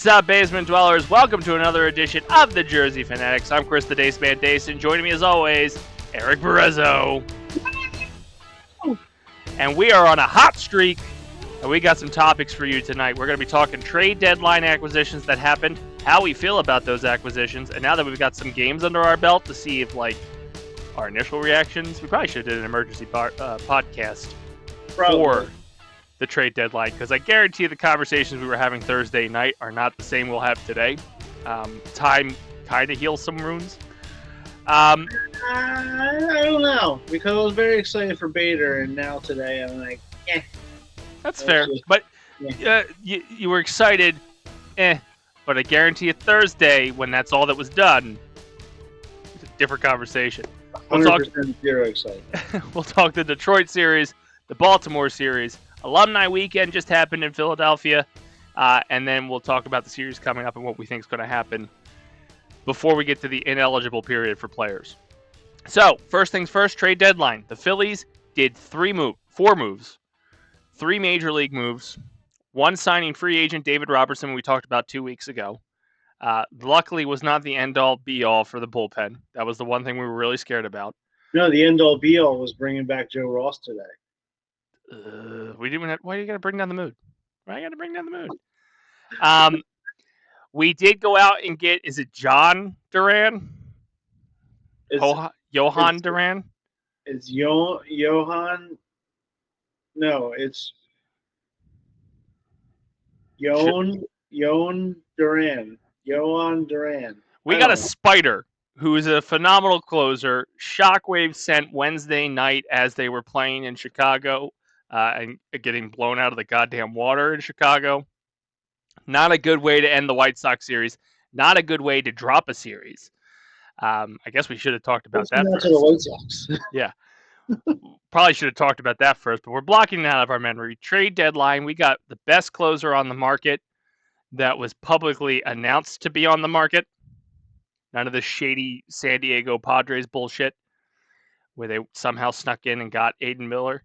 up, basement dwellers? Welcome to another edition of the Jersey Fanatics. I'm Chris the Dace Man Dace, and joining me as always, Erik Barezzo. And we are on a hot streak, and we got some topics for you tonight. We're going to be talking trade deadline acquisitions that happened, how we feel about those acquisitions, and now that we've got some games under our belt to see if, our initial reactions, we probably should have did an emergency podcast for the trade deadline, because I guarantee the conversations we were having Thursday night are not the same we'll have today. Time kind of heals some wounds. I don't know, because I was very excited for Bader, and now today I'm like, eh. That's fair, but you were excited, but I guarantee you Thursday, when that's all that was done, it's a different conversation. 100% zero excited. We'll talk the Detroit series, the Baltimore series. Alumni weekend just happened in Philadelphia, and then we'll talk about the series coming up and what we think is going to happen before we get to the ineligible period for players. So, first things first, trade deadline. The Phillies did four moves, 3 major league moves, one signing free agent David Robertson we talked about 2 weeks ago. Luckily was not the end-all, be-all for the bullpen. That was the one thing we were really scared about. No, the end-all, be-all was bringing back Joe Ross today. Why do you got to bring down the mood? Why you got to bring down the mood? We did go out and get, is it John Duran? Johan Duran? It's Johan. No, it's Johan Duran. Johan Duran. We got a spider who is a phenomenal closer. Shockwave sent Wednesday night as they were playing in Chicago and getting blown out of the goddamn water in Chicago. Not a good way to end the White Sox series. Not a good way to drop a series. I guess we should have talked about that first. To the White Sox. Yeah. Probably should have talked about that first, but we're blocking it out of our memory. Trade deadline, we got the best closer on the market that was publicly announced to be on the market. None of the shady San Diego Padres bullshit where they somehow snuck in and got Aiden Miller.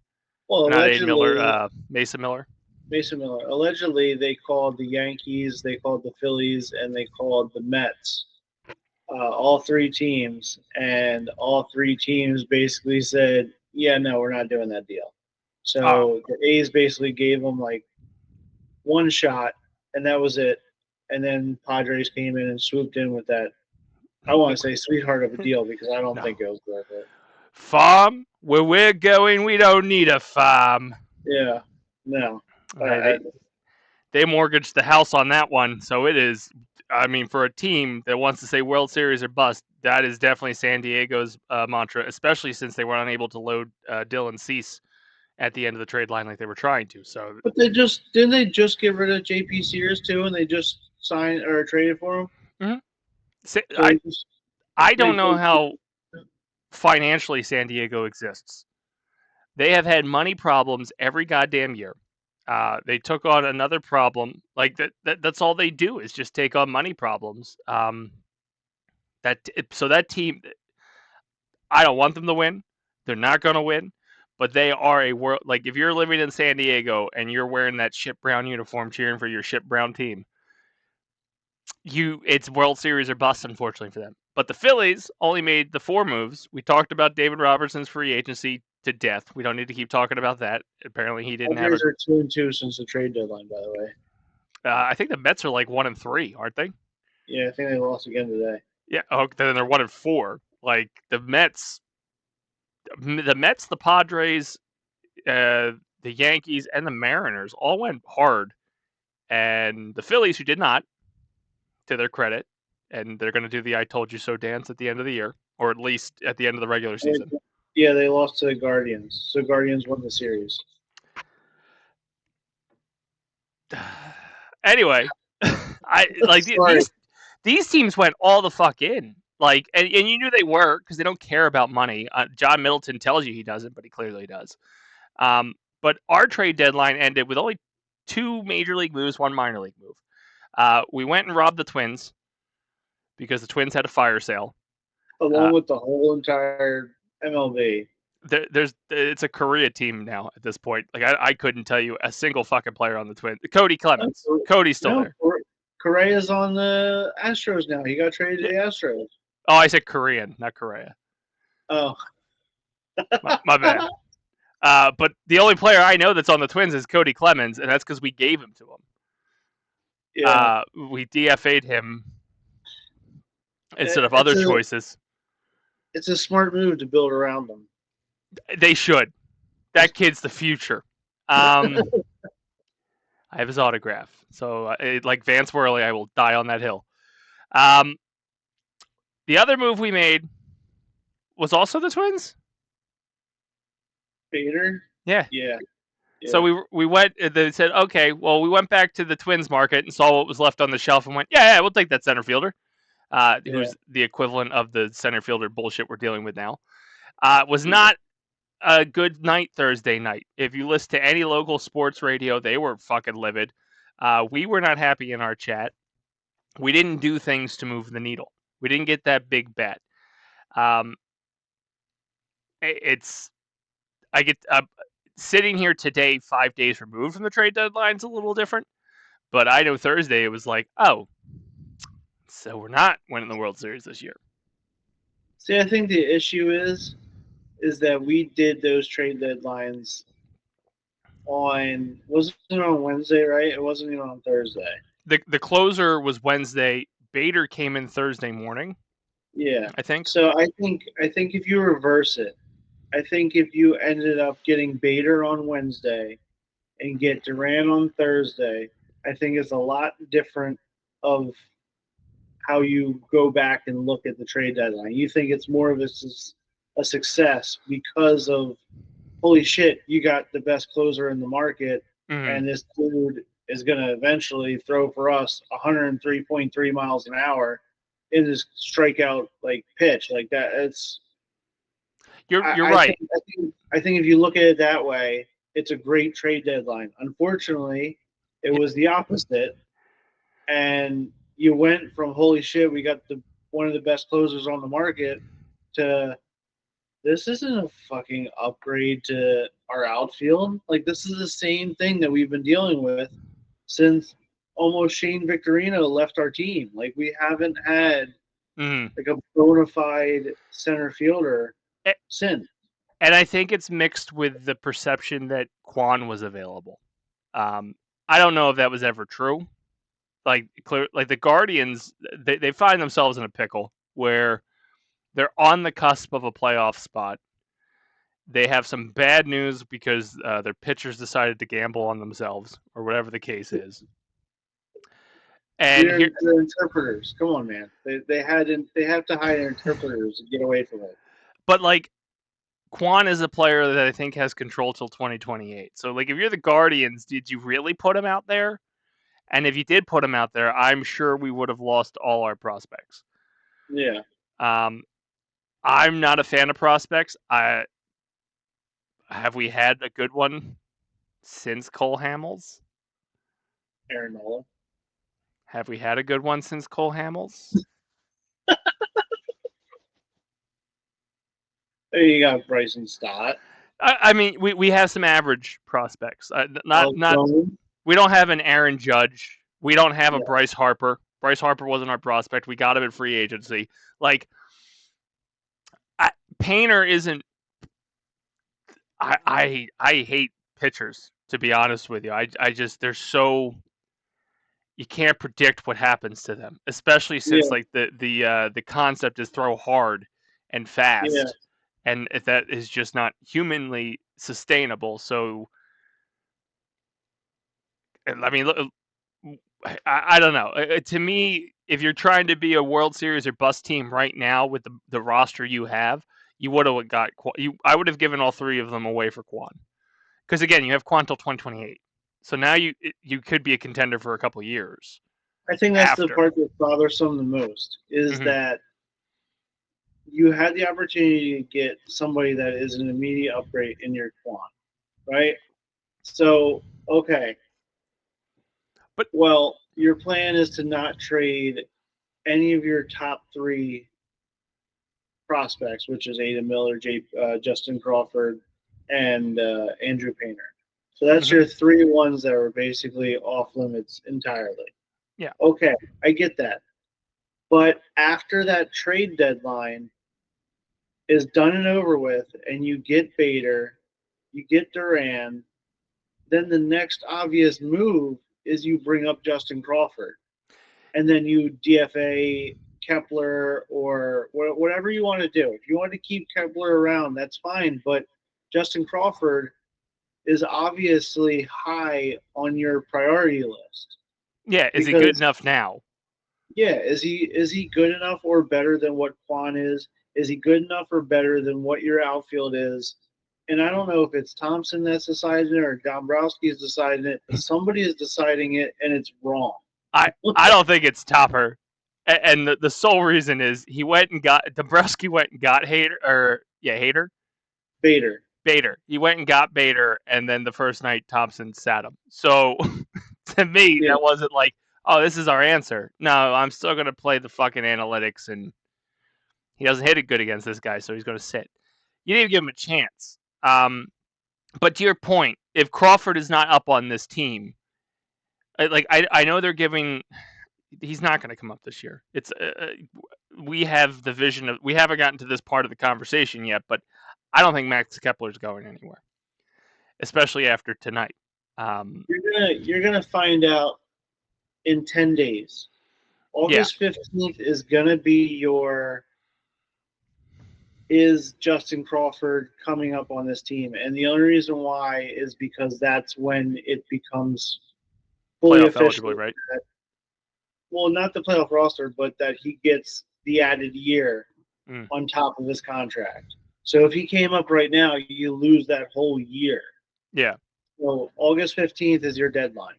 Well, not Aiden Miller, Mason Miller. Mason Miller. Allegedly, they called the Yankees, they called the Phillies, and they called the Mets. All 3 teams, and all 3 teams basically said, yeah, no, we're not doing that deal. So the A's basically gave them one shot, and that was it. And then Padres came in and swooped in with that, I want to say, sweetheart of a deal, because I don't think it was worth it. Farm? Where we're going, we don't need a farm. Yeah, no. They mortgaged the house on that one, so it is. I mean, for a team that wants to say World Series or bust, that is definitely San Diego's mantra, especially since they were unable to load Dylan Cease at the end of the trade line like they were trying to. So, but didn't they just get rid of JP Sears too, and they just signed or traded for him? Mm-hmm. So I don't know how financially San Diego exists. They have had money problems every goddamn year. They took on another problem. That's all they do is just take on money problems. That team, I don't want them to win. They're not going to win, but they are a world. If you're living in San Diego and you're wearing that Chip Brown uniform, cheering for your Chip Brown team, it's World Series or bust, unfortunately for them. But the Phillies only made the 4 moves. We talked about David Robertson's free agency to death. We don't need to keep talking about that. Apparently, he didn't have. Are 2-2 since the trade deadline, by the way. I think the Mets are 1-3, aren't they? Yeah, I think they lost again today. Yeah. Oh, then they're 1-4. The Mets, the Padres, the Yankees, and the Mariners all went hard, and the Phillies, who did not, to their credit, and they're going to do the "I told you so" dance at the end of the year, or at least at the end of the regular season. Yeah, they lost to the Guardians. So Guardians won the series. Anyway, these teams went all the fuck in. And you knew they were, because they don't care about money. John Middleton tells you he doesn't, but he clearly does. But our trade deadline ended with only 2 major league moves, 1 minor league move. We went and robbed the Twins because the Twins had a fire sale. Along with the whole entire MLB. It's a Korea team now at this point. I couldn't tell you a single fucking player on the Twins. Cody Clemens. Cody's still there. Correa's on the Astros now. He got traded to the Astros. Oh, I said Korean, not Correa. Oh. My bad. But the only player I know that's on the Twins is Cody Clemens, and that's because we gave him to him. Yeah. We DFA'd him instead of other choices. It's a smart move to build around them. They should. That kid's the future. I have his autograph. So, like Vance Worley, I will die on that hill. The other move we made was also the Twins. Bader? Yeah. Yeah. So we went. They said, okay, well, we went back to the Twins market and saw what was left on the shelf and went, yeah, we'll take that center fielder, who's the equivalent of the center fielder bullshit we're dealing with now. Was not a good night Thursday night. If you listen to any local sports radio, they were fucking livid. We were not happy in our chat. We didn't do things to move the needle. We didn't get that big bet. I get sitting here today, 5 days removed from the trade deadline's a little different. But I know Thursday it was like, oh, so we're not winning the World Series this year. See, I think the issue is that we did those trade deadlines wasn't it on Wednesday, right? It wasn't even on Thursday. The closer was Wednesday. Bader came in Thursday morning. Yeah. I think. So I think if you reverse it, I think if you ended up getting Bader on Wednesday and get Duran on Thursday, I think it's a lot different of how you go back and look at the trade deadline. You think it's more of a success because of, holy shit, you got the best closer in the market, and this dude is going to eventually throw for us 103.3 miles an hour in this strikeout like pitch like that. It's you're right. I think if you look at it that way, it's a great trade deadline. Unfortunately, it was the opposite, and you went from holy shit, we got one of the best closers on the market to this isn't a fucking upgrade to our outfield. Like, this is the same thing that we've been dealing with since almost Shane Victorino left our team. Like, we haven't had like a bona fide center fielder since. And I think it's mixed with the perception that Quan was available. I don't know if that was ever true. Like the Guardians, they find themselves in a pickle where they're on the cusp of a playoff spot. They have some bad news because their pitchers decided to gamble on themselves, or whatever the case is. And the interpreters, come on, man, they have to hire interpreters to get away from it. But like, Quan is a player that I think has control till 2028. So like, if you're the Guardians, did you really put him out there? And if you did put him out there, I'm sure we would have lost all our prospects. Yeah. I'm not a fan of prospects. Have we had a good one since Cole Hamels? Aaron Nola. Have we had a good one since Cole Hamels? You got Bryson Stott. I mean, we have some average prospects. We don't have an Aaron Judge. We don't have a Bryce Harper. Bryce Harper wasn't our prospect. We got him in free agency. Like, Painter isn't. I hate pitchers, to be honest with you. I just, they're so, you can't predict what happens to them, especially since like the concept is throw hard and fast, and if that is just not humanly sustainable. So, I mean, I don't know. To me, if you're trying to be a World Series or bust team right now with the roster you have, you would have got I would have given all three of them away for Quan, because again, you have Quan till 2028. So now you could be a contender for a couple of years. I think that's the part that bothers them the most is that you had the opportunity to get somebody that is an immediate upgrade in your Quan, right? So, okay. Well, your plan is to not trade any of your top three prospects, which is Adam Miller, Justin Crawford, and Andrew Painter. So that's your three ones that are basically off limits entirely. Yeah. Okay, I get that. But after that trade deadline is done and over with, and you get Bader, you get Duran, then the next obvious move is you bring up Justin Crawford, and then you DFA Kepler or whatever you want to do. If you want to keep Kepler around, that's fine. But Justin Crawford is obviously high on your priority list Yeah. Is he good because enough now? yeah, is he good enough or better than what Quan is? Is he good enough or better than what your outfield is? And I don't know if it's Thompson that's deciding it or Dombrowski is deciding it, but somebody is deciding it, and it's wrong. I don't think it's Topper. And the sole reason is he went and got Dombrowski went and got Hader. Bader. Bader. He went and got Bader, and then the first night Thompson sat him. So to me, Yeah, that wasn't like, oh, this is our answer. No, I'm still gonna play the fucking analytics, and he doesn't hit it good against this guy, so he's gonna sit. You didn't give him a chance. But to your point, if Crawford is not up on this team, I know they're giving. He's not going to come up this year. It's we have the vision of we haven't gotten to this part of the conversation yet, but I don't think Max Kepler's going anywhere, especially after tonight. you're gonna find out in 10 days. Yeah, August 15th is gonna be your is Justin Crawford coming up on this team, and the only reason why is because that's when it becomes fully playoff eligible, official. right? Well, not the playoff roster, but that he gets the added year Mm, on top of his contract. So if he came up right now, you lose that whole year. yeah. So August 15th is your deadline.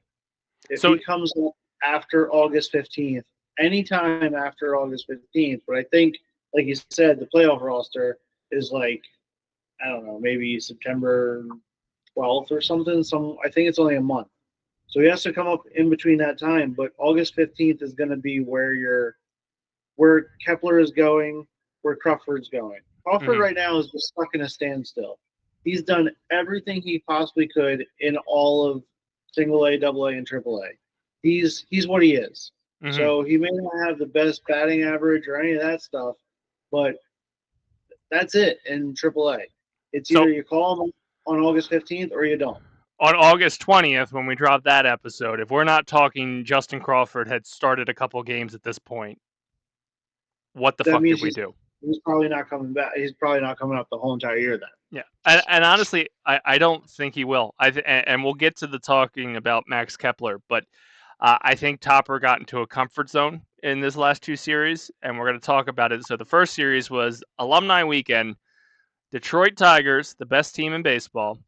If So he comes up after August 15th, anytime after August 15th, but I think, like you said, the playoff roster is like, I don't know, maybe September 12th or something. I think it's only a month. So he has to come up in between that time, but August 15th is going to be where Kepler is going, where Crawford's going. Crawford mhm, right now is just stuck in a standstill. He's done everything he possibly could in all of single A, double A, and triple A. He's what he is. mhm. So he may not have the best batting average or any of that stuff, but that's it in triple A. It's So either you call him on August 15th or you don't. on August 20th, when we drop that episode, if we're not talking Justin Crawford had started a couple games at this point, what the That fuck did means we he's do? he's probably not coming back. He's probably not coming up the whole entire year then. Yeah, and honestly, I don't think he will. And we'll get to the talking about Max Kepler, but I think Topper got into a comfort zone in this last two series, and we're going to talk about it. So the first series was Alumni Weekend, Detroit Tigers, the best team in baseball,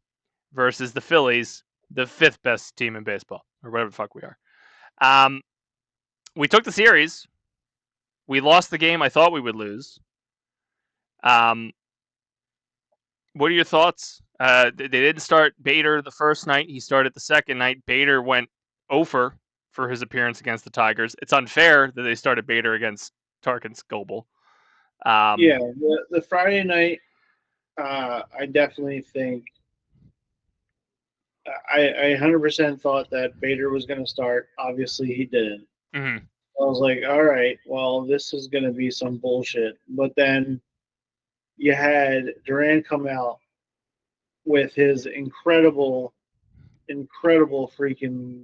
versus the Phillies, the fifth best team in baseball, or whatever the fuck we are. We took the series. We lost the game I thought we would lose. Um, What are your thoughts? They didn't start Bader the first night. He started the second night. Bader went over for his appearance against the Tigers. It's unfair that they started Bader against Tarkin Scoble. Yeah, the Friday night, I definitely think I 100% thought that Bader was going to start. Obviously, he didn't. Mm-hmm. I was like, all right, well, this is going to be some bullshit. But then you had Duran come out with his incredible freaking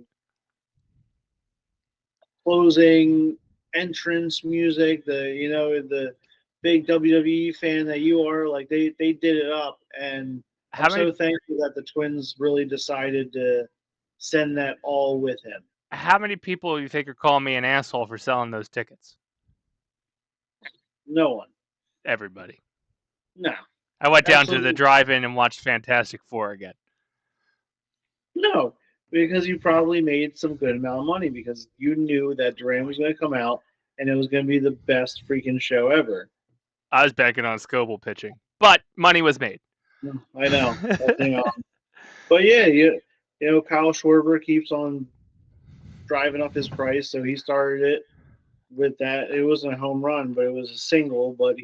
closing entrance music. The big WWE fan that you are, like they did it up, and I'm How many so thankful that the Twins really decided to send that all with him. how many people you think are calling me an asshole for selling those tickets? No one, Everybody. no, I went down to the absolutely drive-in and watched Fantastic Four again. no, because you probably made some good amount of money because you knew that Duran was going to come out and it was going to be the best freaking show ever. I was banking on Scoble pitching, but money was made. I know, but yeah, Kyle Schwarber keeps on driving up his price, so he started it with that. It wasn't a home run, but it was a single. But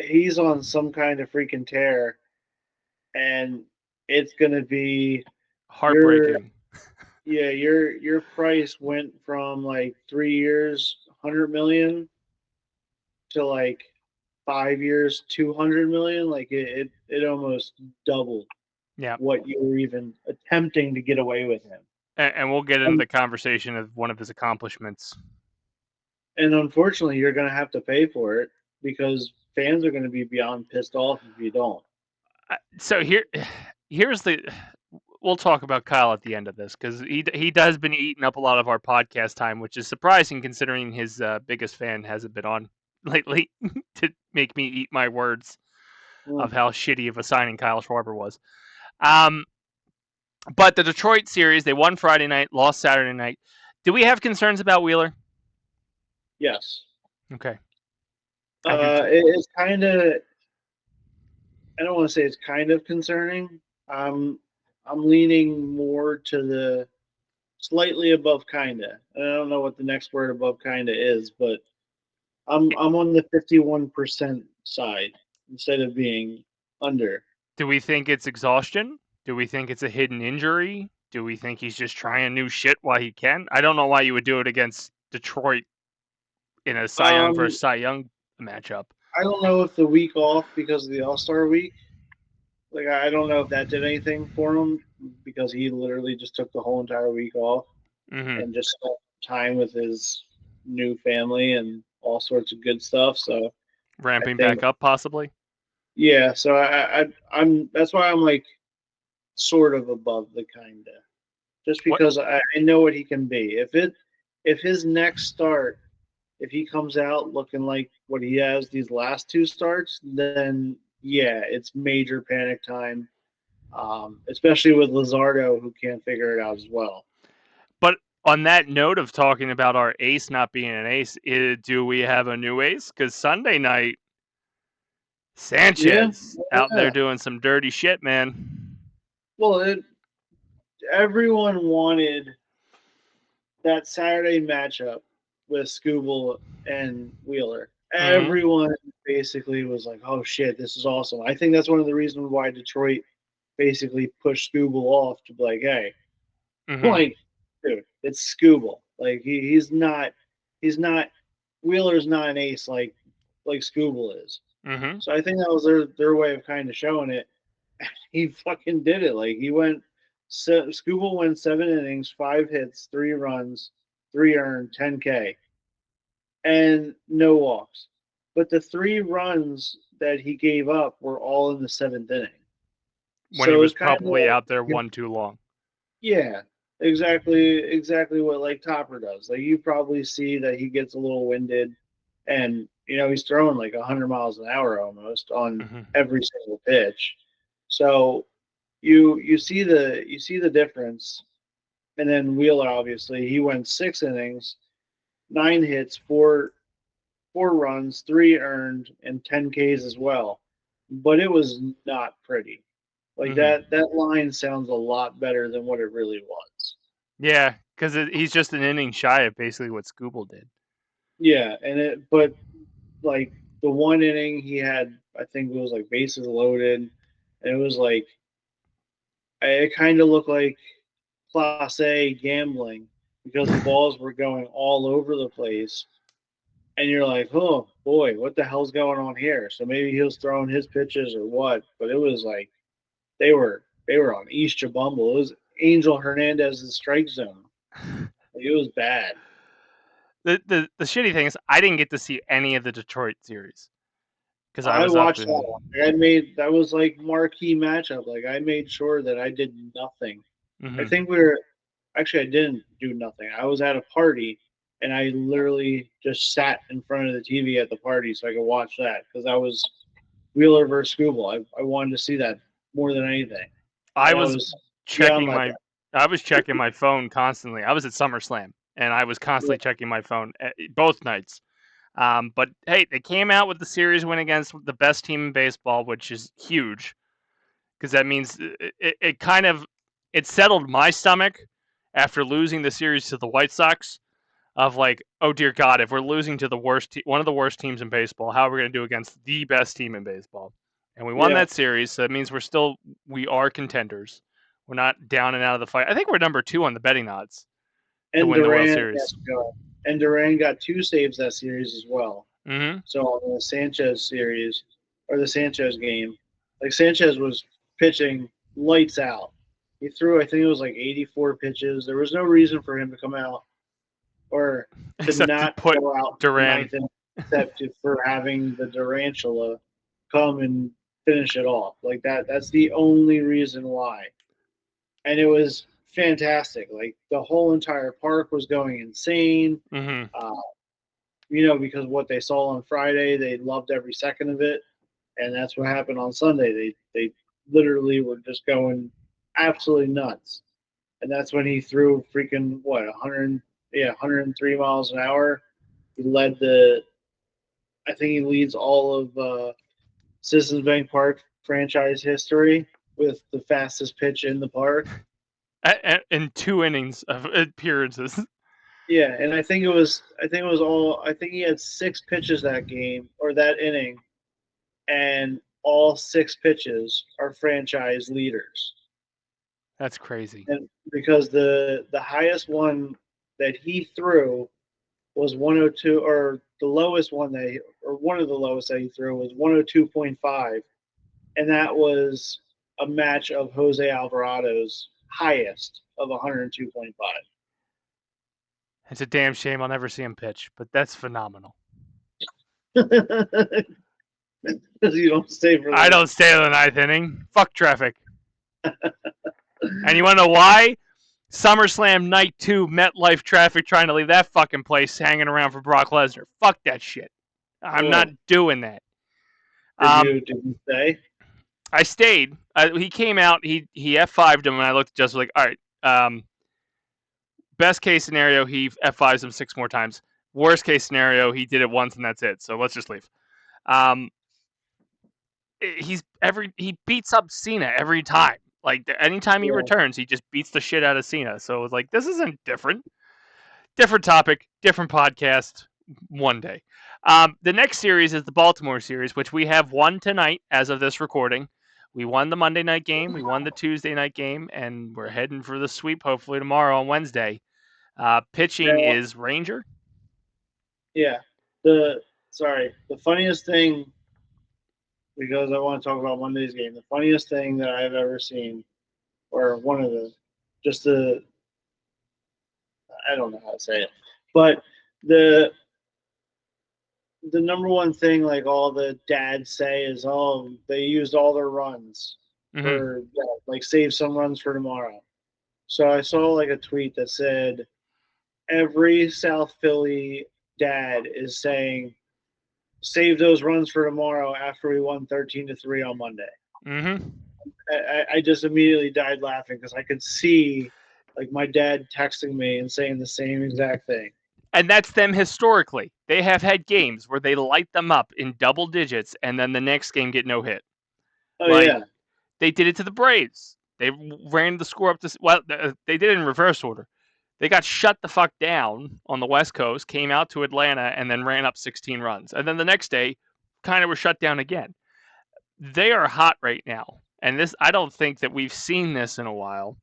he's on some kind of freaking tear, and it's gonna be your Heartbreaking. Yeah, your price went from like 3 years, 100 million to like 5 years, 200 million. Like it almost doubled Yeah, what you were even attempting to get away with him. and we'll get into And, the conversation of one of his accomplishments. and unfortunately, you're going to have to pay for it because fans are going to be beyond pissed off if you don't. So here's the. We'll talk about Kyle at the end of this because he does been eating up a lot of our podcast time, which is surprising considering his biggest fan hasn't been on lately to make me eat my words Mm, of how shitty of a signing Kyle Schwarber was. Um, but the Detroit series, they won Friday night, lost Saturday night. Do we have concerns about Wheeler? yes. Okay, I do too. It's kind of, I don't want to say it's kind of concerning. I'm leaning more to the slightly above kinda. I don't know what the next word above kinda is, but I'm on the 51% side instead of being under. Do we think it's exhaustion? Do we think it's a hidden injury? Do we think he's just trying new shit while he can? I don't know why you would do it against Detroit in a Cy Young Um, versus Cy Young matchup. I don't know if the week off because of the All Star week, like I don't know if that did anything for him because he literally just took the whole entire week off Mm-hmm. and just spent time with his new family and all sorts of good stuff. So I Ramping think, back up, possibly. yeah. So I'm that's why I'm like sort of above the kinda, just What? because I know what he can be. If his next start, if he comes out looking like what he has these last two starts, then yeah, it's major panic time. Especially with Luzardo, who can't figure it out as well. But on that note of talking about our ace not being an ace, do we have a new ace? Because Sunday night, Yeah, Sanchez out there yeah. doing some dirty shit, man. Well, everyone wanted that Saturday matchup with Scooble and Wheeler. Mm-hmm. Everyone basically was like, "Oh shit, this is awesome." I think that's one of the reasons why Detroit basically pushed Scooble off to be like, "Hey, Mm-hmm. like, dude, it's Scooble. Like he's not Wheeler's not an ace like Scooble is." Mm-hmm. So I think that was their way of kind of showing it. He fucking did it. Like he went. Scooble went 7 innings, 5 hits, 3 runs, 3 earned, 10K, and no walks. But the 3 runs that he gave up were all in the seventh inning. When he So was it's kind of probably out there like, one too long. yeah, exactly what like Topper does. Like you probably see that he gets a little winded, and he's throwing like 100 miles an hour almost on Mm-hmm. every single pitch. So you see the difference. And then Wheeler, obviously, he went 6 innings, 9 hits, four runs, 3 earned, and 10Ks as well. But it was not pretty. Like Mm-hmm. that line sounds a lot better than what it really was. Yeah, because he's just an inning shy of basically what Scooble did. Yeah, but like the 1 inning he had, I think it was like bases loaded, and it was like it kind of looked like Class A gambling because the balls were going all over the place, and you're like, oh boy, what the hell's going on here? So maybe he was throwing his pitches or what, but it was like they were on East Jabumble. It was Angel Hernandez's strike zone. Like, it was bad. The shitty thing is I didn't get to see any of the Detroit series because I I was up watched that in. one. I made that was like marquee matchup. Like I made sure that I did nothing. I Mm-hmm. think we were actually I didn't do nothing. I was at a party and I literally just sat in front of the TV at the party so I could watch that because I was Wheeler versus Scooble. I wanted to see that more than anything, I and I was was beyond checking my my depth. I was checking my phone constantly. I was at SummerSlam and I was Yeah, constantly checking my phone both nights. But hey, they came out with the series win against the best team in baseball, which is huge because that means it kind of it settled my stomach after losing the series to the White Sox. Of like, oh dear God, if we're losing to the one of the worst teams in baseball, how are we going to do against the best team in baseball? And we won yeah, that series, so that means we are contenders. We're not down and out of the fight. I think we're number 2 on the betting odds to And win the World Duran Series. and Duran got 2 saves that series as well. Mm-hmm. So on the Sanchez series or the Sanchez game, like Sanchez was pitching lights out. He threw, I think it was like 84 pitches. There was no reason for him to come out or to Except to not put go out the Duran. ninth inning, except for having the Durantula come and finish it off. Like that's the only reason why. And it was fantastic. Like the whole entire park was going insane. Mm-hmm. Because what they saw on Friday, they loved every second of it, and that's what happened on Sunday. They literally were just going absolutely nuts, and that's when he threw freaking 103 miles an hour. He led I think he leads all of Citizens Bank Park franchise history with the fastest pitch in the park. In 2 innings of appearances. Yeah, and I think he had 6 pitches that game or that inning, and all 6 pitches are franchise leaders. That's crazy. And because the highest one that he threw was 102, or the lowest one or one of the lowest that he threw was 102.5, and that was a match of Jose Alvarado's highest of 102.5. It's a damn shame I'll never see him pitch, but that's phenomenal. You don't stay for. I don't stay in the 9th inning. Fuck traffic. And you want to know why? SummerSlam Night 2, MetLife traffic trying to leave that fucking place hanging around for Brock Lesnar. Fuck that shit. I'm not doing that. Did you stay? I stayed. He came out. He F5'd him, and I looked at Justin like, all right. Best case scenario, he F5s him 6 more times. Worst case scenario, he did it once and that's it. So let's just leave. He beats up Cena every time. Like anytime he returns, he just beats the shit out of Cena. So it's like, this isn't different. Different topic, different podcast. One day. The next series is the Baltimore series, which we have won tonight as of this recording. We won the Monday night game, we won the Tuesday night game, and we're heading for the sweep hopefully tomorrow on Wednesday. Pitching is Ranger. Yeah. The funniest thing, because I want to talk about Monday's game, the funniest thing that I've ever seen, or one of I don't know how to say it, but the number one thing, like all the dads say, is, oh, they used all their runs for like save some runs for tomorrow. So I saw like a tweet that said every South Philly dad is saying save those runs for tomorrow after we won 13-3 on Monday. Mm-hmm. I just immediately died laughing because I could see like my dad texting me and saying the same exact thing. And that's them historically. They have had games where they light them up in double digits and then the next game get no hit. Yeah. They did it to the Braves. They ran the score up to, well, they did it in reverse order. They got shut the fuck down on the West Coast, came out to Atlanta, and then ran up 16 runs. And then the next day, kind of were shut down again. They are hot right now. And this, I don't think that we've seen this in a while.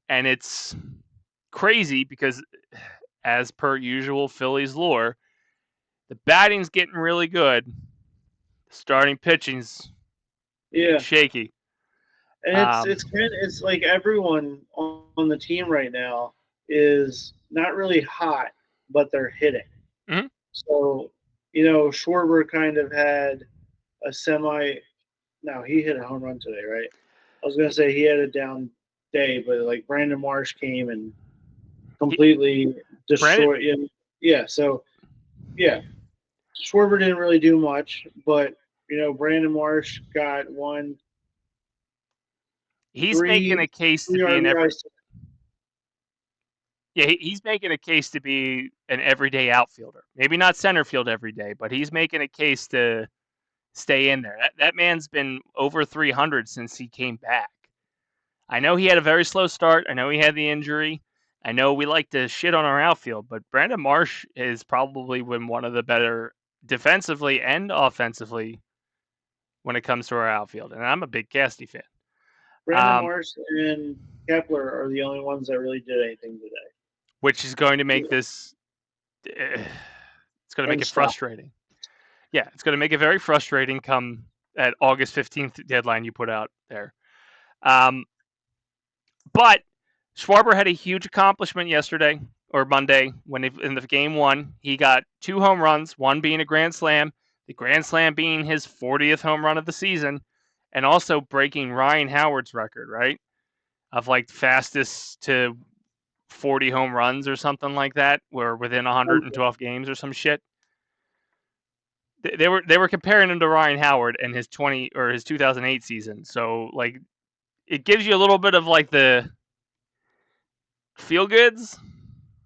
And it's crazy because, as per usual Phillies lore, the batting's getting really good. The starting pitching's shaky. And it's like everyone on the team right now is not really hot, but they're hitting. Mm-hmm. So, Schwarber kind of had a he hit a home run today, right? I was going to say he had a down day, but like Brandon Marsh came and completely destroyed him. Yeah, so, yeah. Schwarber didn't really do much, but, Brandon Marsh got one. He's making a case to be he's making a case to be an everyday outfielder. Maybe not center field every day, but he's making a case to stay in there. That man's been over 300 since he came back. I know he had a very slow start. I know he had the injury. I know we like to shit on our outfield, but Brandon Marsh has probably been one of the better defensively and offensively when it comes to our outfield, and I'm a big Casty fan. Brandon Marsh and Kepler are the only ones that really did anything today. which is going to make this. It's going to make it frustrating. Yeah, it's going to make it very frustrating come at August 15th deadline you put out there. But Schwarber had a huge accomplishment yesterday or Monday when in the game one, he got 2 home runs, one being a grand slam, the grand slam being his 40th home run of the season, and also breaking Ryan Howard's record, right? Of like fastest to 40 home runs or something like that, where within 112 games or some shit. They were comparing him to Ryan Howard and his 2008 season. So like it gives you a little bit of like the feel goods,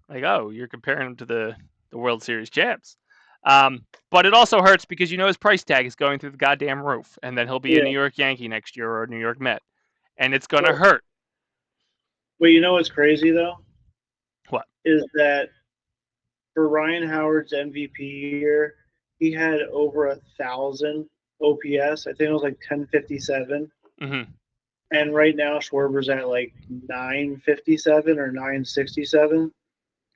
like, oh, you're comparing him to the World Series champs. But it also hurts because his price tag is going through the goddamn roof, and then he'll be a New York Yankee next year or a New York Met, and it's gonna hurt. But you know what's crazy though? What is that for Ryan Howard's MVP year, he had over 1,000 OPS. I think it was like 1057. Mm-hmm. And right now, Schwarber's at like 957 or 967.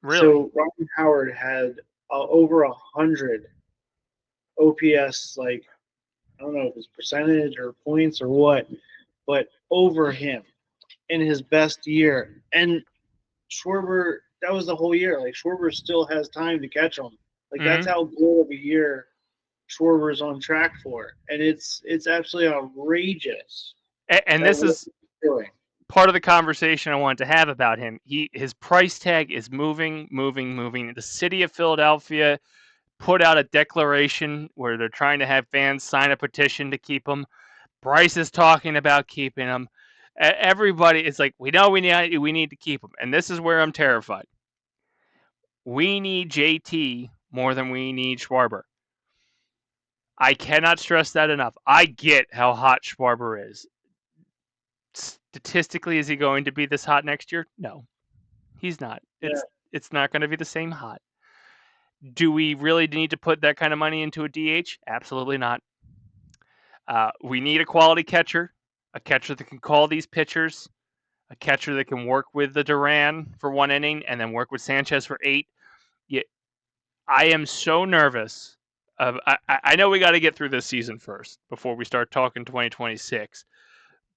Really? So Ryan Howard had over 100 OPS, like, I don't know if it's percentage or points or what, but over him in his best year. And Schwarber, that was the whole year. Like, Schwarber still has time to catch him. Like, that's how good of a year Schwarber's on track for. And it's absolutely outrageous. And this is part of the conversation I wanted to have about him. His price tag is moving. The city of Philadelphia put out a declaration where they're trying to have fans sign a petition to keep him. Bryce is talking about keeping him. Everybody is like, we know we need to keep him. And this is where I'm terrified. We need JT more than we need Schwarber. I cannot stress that enough. I get how hot Schwarber is. Statistically, is he going to be this hot next year? No, he's not. It's not going to be the same hot. Do we really need to put that kind of money into a DH? Absolutely not. We need a quality catcher, a catcher that can call these pitchers, a catcher that can work with the Duran for 1 inning and then work with Sanchez for 8. I am so nervous. I know we got to get through this season first before we start talking 2026.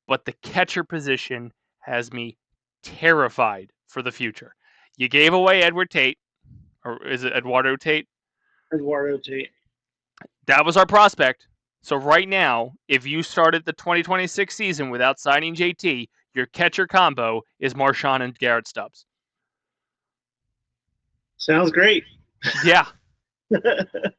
But the catcher position has me terrified for the future. You gave away Edward Tate, or is it Eduardo Tate? Eduardo Tate. That was our prospect. So right now, if you started the 2026 season without signing JT, your catcher combo is Marchand and Garrett Stubbs. Sounds great. Yeah.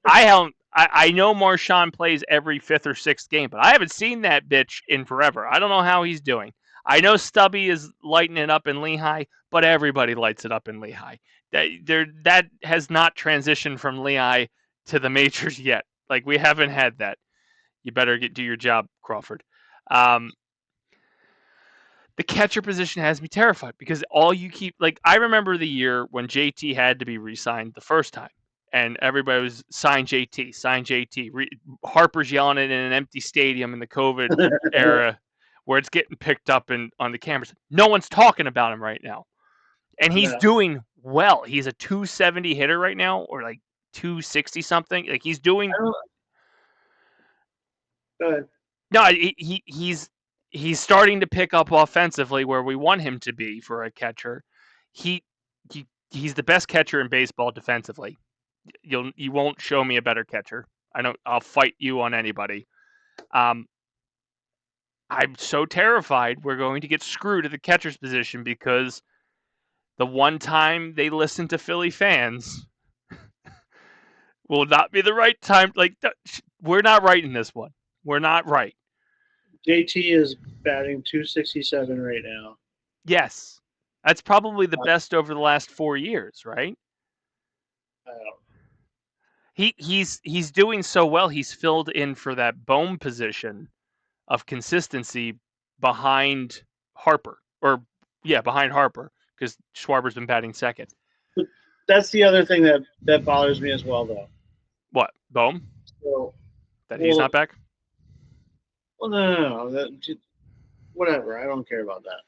I know Marchand plays every 5th or 6th game, but I haven't seen that bitch in forever. I don't know how he's doing. I know Stubby is lighting it up in Lehigh, but everybody lights it up in Lehigh. That has not transitioned from Lehigh to the majors yet. Like, we haven't had that. You better do your job, Crawford. The catcher position has me terrified because all you keep, like, I remember the year when JT had to be re-signed the first time. And everybody was sign JT. Harper's yelling it in an empty stadium in the COVID era where it's getting picked up on the cameras. No one's talking about him right now. And he's doing well. He's a 270 hitter right now, or like 260 something. Like, he's doing. No, he's starting to pick up offensively where we want him to be for a catcher. He's the best catcher in baseball defensively. You won't show me a better catcher. I'll fight you on anybody. I'm so terrified we're going to get screwed at the catcher's position because the one time they listen to Philly fans will not be the right time. Like, we're not right in this one. We're not right. JT is batting 267 right now. Yes. That's probably the best over the last 4 years, right? He's doing so well. He's filled in for that Bohm position of consistency behind Harper, behind Harper, because Schwarber's been batting second. But that's the other thing that bothers me as well, though. What, Bohm? That he's not back? Well, no. whatever. I don't care about that.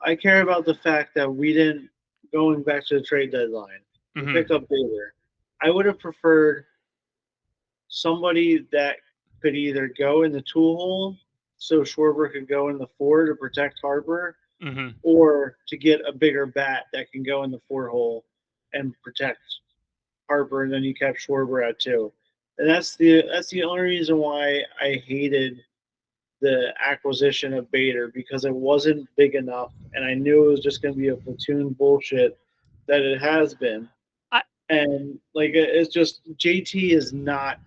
I care about the fact that we didn't, going back to the trade deadline, we Hmm. pick up Bader. I would have preferred somebody that could either go in the tool hole so Schwarber could go in the four to protect Harper, Hmm. or to get a bigger bat that can go in the four hole and protect Harper, and then you kept Schwarber at two. And that's the only reason why I hated the acquisition of Bader, because it wasn't big enough, and I knew it was just going to be a platoon bullshit that it has been. I And like it's just JT is not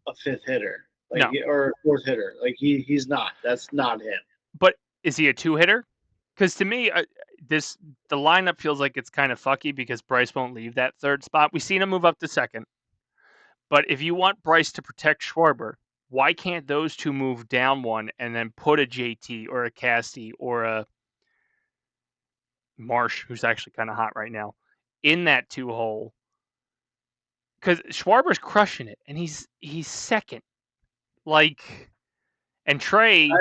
a fifth hitter, like, no, or a fourth hitter. Like he's not. That's not him. but is he a two hitter? Because to me, this the lineup feels like it's kind of fucky because Bryce won't leave that third spot. We've seen him move up to second, but if you want Bryce to protect Schwarber, why can't those two move down one and then put a JT or a Casty or a Marsh, who's actually kind of hot right now, in that two hole? Because Schwarber's crushing it, and he's second. Like, and Trey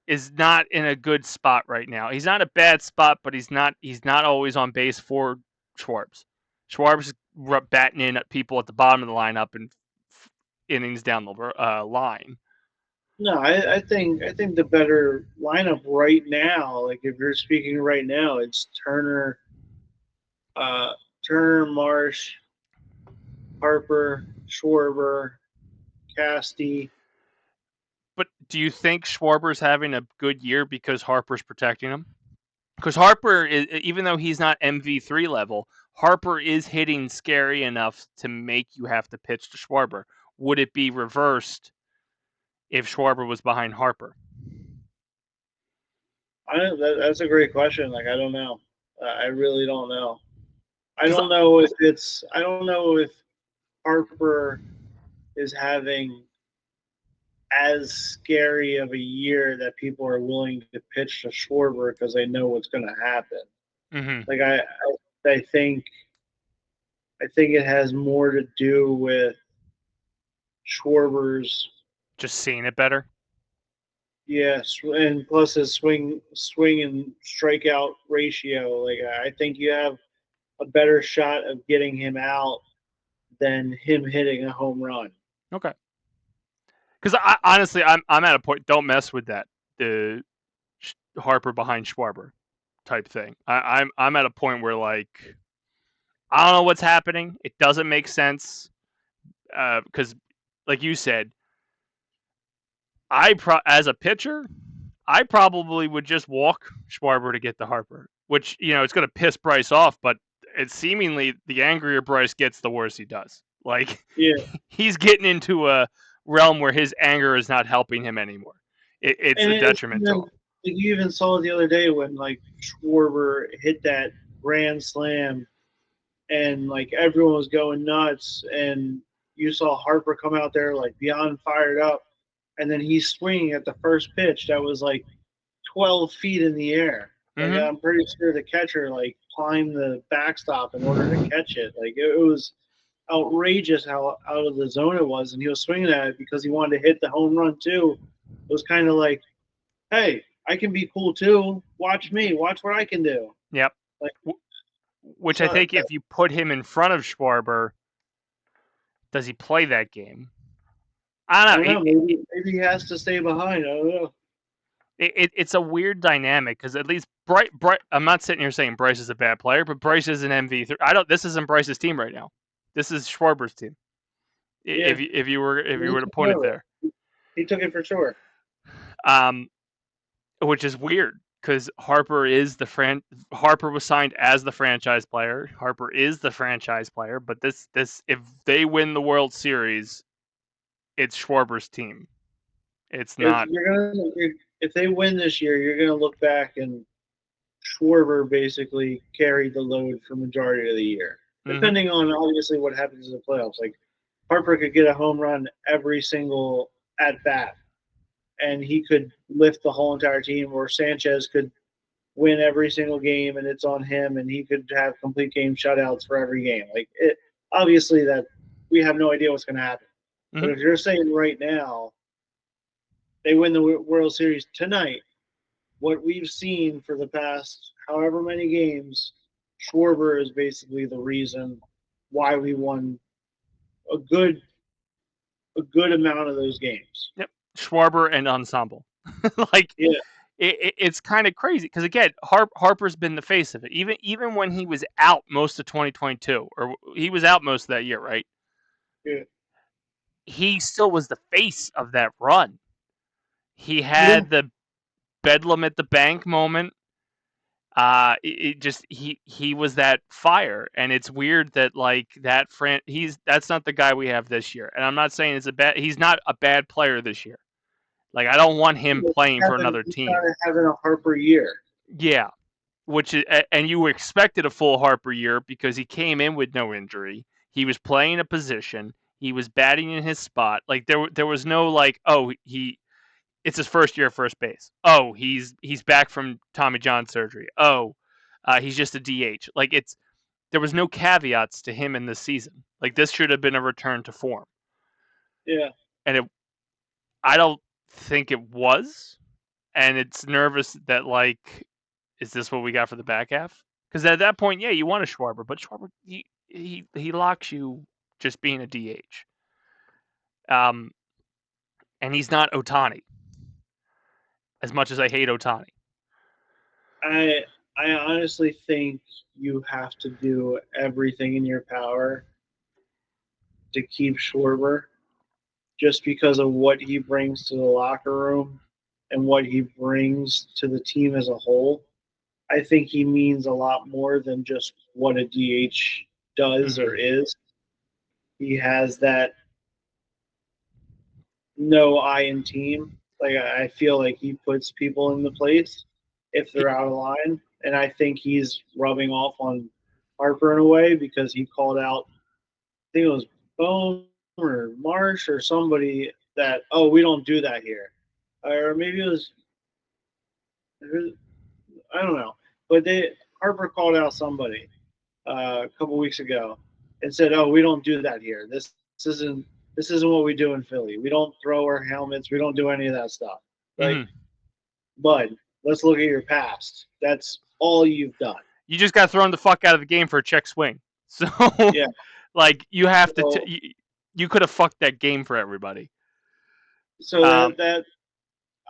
is not in a good spot right now. He's not a bad spot, but he's not always on base for Schwarbs. Schwarbs batting in at people at the bottom of the lineup and innings down the line. No, I think the better lineup right now, like if you're speaking right now, it's uh, Turner, Marsh, Harper, Schwarber, Casty. But do you think Schwarber's having a good year because Harper's protecting him? Because Harper is, even though he's not MV3 level, Harper is hitting scary enough to make you have to pitch to Schwarber. Would it be reversed if Schwarber was behind Harper? That's a great question. Like I don't know. I really don't know. I Because don't know if it's. I don't know if Harper is having as scary of a year that people are willing to pitch to Schwarber because they know what's going to happen. mm-hmm, Like I think it has more to do with Schwarber's, just seeing it better. yes, and plus his swing and strikeout ratio. Like I think you have a better shot of getting him out than him hitting a home run. Okay. Because I honestly, I'm at a point. Don't mess with that. The Harper behind Schwarber type thing. I'm at a point where like I don't know what's happening. It doesn't make sense because, like you said, as a pitcher, I probably would just walk Schwarber to get the Harper, which it's going to piss Bryce off, but it's seemingly the angrier Bryce gets, the worse he does. Like Yeah, he's getting into a realm where his anger is not helping him anymore. It's and a it's detriment to even, him. you even saw it the other day when like Schwarber hit that grand slam, and like everyone was going nuts, and you saw Harper come out there like beyond fired up, and then he's swinging at the first pitch that was like 12 feet in the air. Like Mm-hmm. I'm pretty sure the catcher like climbed the backstop in order to catch it. Like it was outrageous how out of the zone it was, and he was swinging at it because he wanted to hit the home run too. It was kind of like, hey, I can be cool too. Watch me. Watch what I can do. Yep. Like Which I so, think if you put him in front of Schwarber, does he play that game? I I don't don't know. know. Maybe he has to stay behind. I don't know. It's a weird dynamic because at least Bryce. I'm not sitting here saying Bryce is a bad player, but Bryce is an MV3. I don't. This isn't Bryce's team right now. This is Schwarber's team. Yeah, If you were to put it there, he took it for sure. um, which is weird because Harper was signed as the franchise player. Harper is the franchise player, but this if they win the World Series, it's Schwarber's team. It's If not. you're if they win this year, you're gonna look back and Schwarber basically carried the load for majority of the year, Mm-hmm, depending on obviously what happens in the playoffs. Like Harper could get a home run every single at bat, and he could lift the whole entire team. Or Sanchez could win every single game, and it's on him, and he could have complete game shutouts for every game. Like it, obviously that we have no idea what's going to happen. mm-hmm. But if you're saying right now, they win the World Series tonight. What we've seen for the past however many games, Schwarber is basically the reason why we won a good a good amount of those games. Yep. Schwarber and ensemble. Like Yeah, it's kind of crazy because again, Harper's been the face of it. Even when he was out most of 2022, or he was out most of that year, right? yeah, He still was the face of that run. He yeah. had the bedlam at the bank moment. It just he was that fire, and it's weird that like that's not the guy we have this year. And I'm not saying he's not a bad player this year. Like I don't want him playing for another He's team. kind of having a Harper year. Yeah, which is, and you expected a full Harper year because he came in with no injury. He was playing a position. He was batting in his spot. Like there was no like, oh, it's his first year at first base. Oh, he's back from Tommy John surgery. Oh, he's just a DH. Like there was no caveats to him in this season. Like this should have been a return to form, Yeah, and I don't think it was. And it's nervous that like, is this what we got for the back half? Because at that point, yeah, you want a Schwarber, but Schwarber he locks you just being a DH. Um, and he's not Otani. As much as I hate Otani, I I honestly think you have to do everything in your power to keep Schwarber just because of what he brings to the locker room and what he brings to the team as a whole. I think he means a lot more than just what a DH does or mm-hmm. is. He has that no I in team. Like I feel like he puts people in the place if they're out of line, and I think he's rubbing off on Harper in a way because he called out. I think it was Bohm or Marsh or somebody that we don't do that here, or maybe it was I don't know, but they Harper called out somebody a couple weeks ago and said, "Oh, we don't do that here. This isn't what we do in Philly. We don't throw our helmets. We don't do any of that stuff." Like, Mm-hmm. bud, let's look at your past. That's all you've done. You just got thrown the fuck out of the game for a check swing. So, Yeah. like, you have So, you could have fucked that game for everybody. so Um, that